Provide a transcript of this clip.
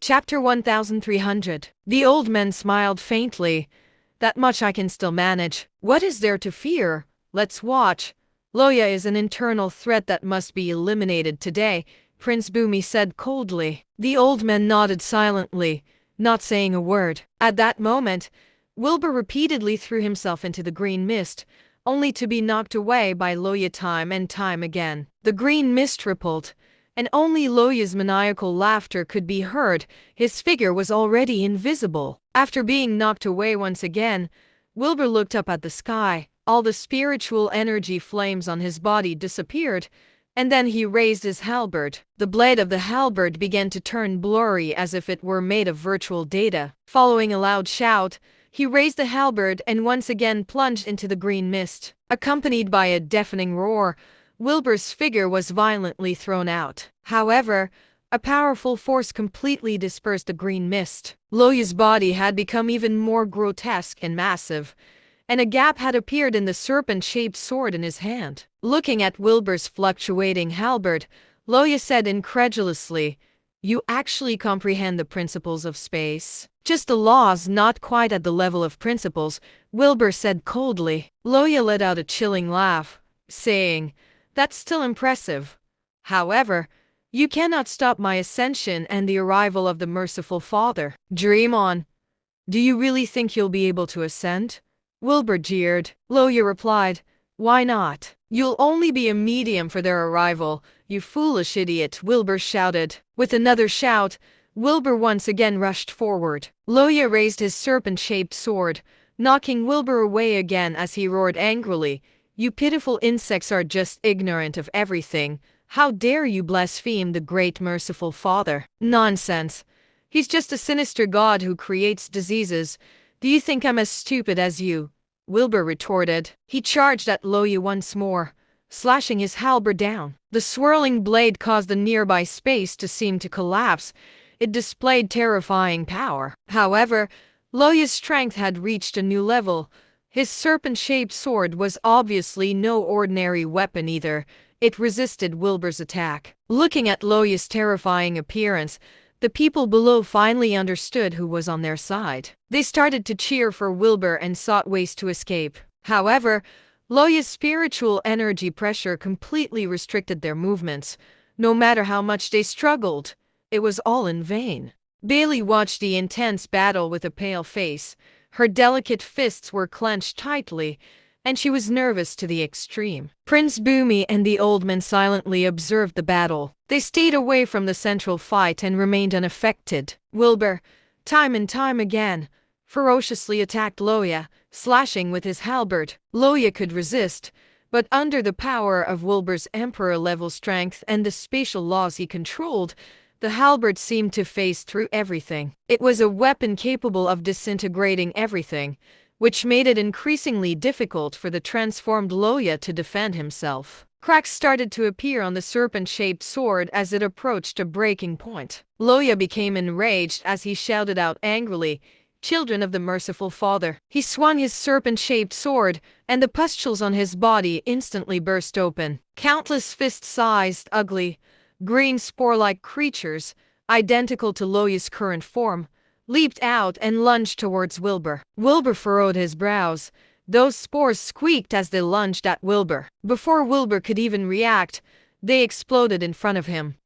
Chapter 1300. The old man smiled faintly. That much I can still manage. What is there to fear? Let's watch. Loya is an internal threat that must be eliminated today, Prince Bumi said coldly. The old man nodded silently, not saying a word. At that moment, Wilbur repeatedly threw himself into the green mist, only to be knocked away by Loya time and time again. The green mist rippled, and only Loya's maniacal laughter could be heard. His figure was already invisible. After being knocked away once again, Wilbur looked up at the sky. All the spiritual energy flames on his body disappeared, and then he raised his halberd. The blade of the halberd began to turn blurry as if it were made of virtual data. Following a loud shout, he raised the halberd and once again plunged into the green mist. Accompanied by a deafening roar, Wilbur's figure was violently thrown out. However, a powerful force completely dispersed the green mist. Loya's body had become even more grotesque and massive, and a gap had appeared in the serpent-shaped sword in his hand. Looking at Wilbur's fluctuating halberd, Loya said incredulously, "You actually comprehend the principles of space?" "Just the laws, not quite at the level of principles," Wilbur said coldly. Loya let out a chilling laugh, saying, "That's still impressive. However, you cannot stop my ascension and the arrival of the merciful Father." "Dream on. Do you really think you'll be able to ascend?" Wilbur jeered. Loya replied, "Why not? You'll only be a medium for their arrival, you foolish idiot," Wilbur shouted. With another shout, Wilbur once again rushed forward. Loya raised his serpent-shaped sword, knocking Wilbur away again as he roared angrily, "You pitiful insects are just ignorant of everything. How dare you blaspheme the great merciful Father?" "Nonsense. He's just a sinister god who creates diseases. Do you think I'm as stupid as you?" Wilbur retorted. He charged at Loya once more, slashing his halberd down. The swirling blade caused the nearby space to seem to collapse. It displayed terrifying power. However, Loya's strength had reached a new level. His serpent-shaped sword was obviously no ordinary weapon either. It resisted Wilbur's attack. Looking at Loya's terrifying appearance, the people below finally understood who was on their side. They started to cheer for Wilbur and sought ways to escape. However, Loya's spiritual energy pressure completely restricted their movements. No matter how much they struggled, it was all in vain. Bailey watched the intense battle with a pale face. Her delicate fists were clenched tightly, and she was nervous to the extreme. Prince Bumi and the old man silently observed the battle. They stayed away from the central fight and remained unaffected. Wilbur, time and time again, ferociously attacked Loya, slashing with his halberd. Loya could resist, but under the power of Wilbur's emperor-level strength and the spatial laws he controlled, the halberd seemed to phase through everything. It was a weapon capable of disintegrating everything, which made it increasingly difficult for the transformed Loya to defend himself. Cracks started to appear on the serpent-shaped sword as it approached a breaking point. Loya became enraged as he shouted out angrily, "Children of the merciful Father." He swung his serpent-shaped sword, and the pustules on his body instantly burst open. Countless fist-sized, ugly, green spore-like creatures, identical to Loya's current form, leaped out and lunged towards Wilbur. Wilbur furrowed his brows. Those spores squeaked as they lunged at Wilbur. Before Wilbur could even react, they exploded in front of him.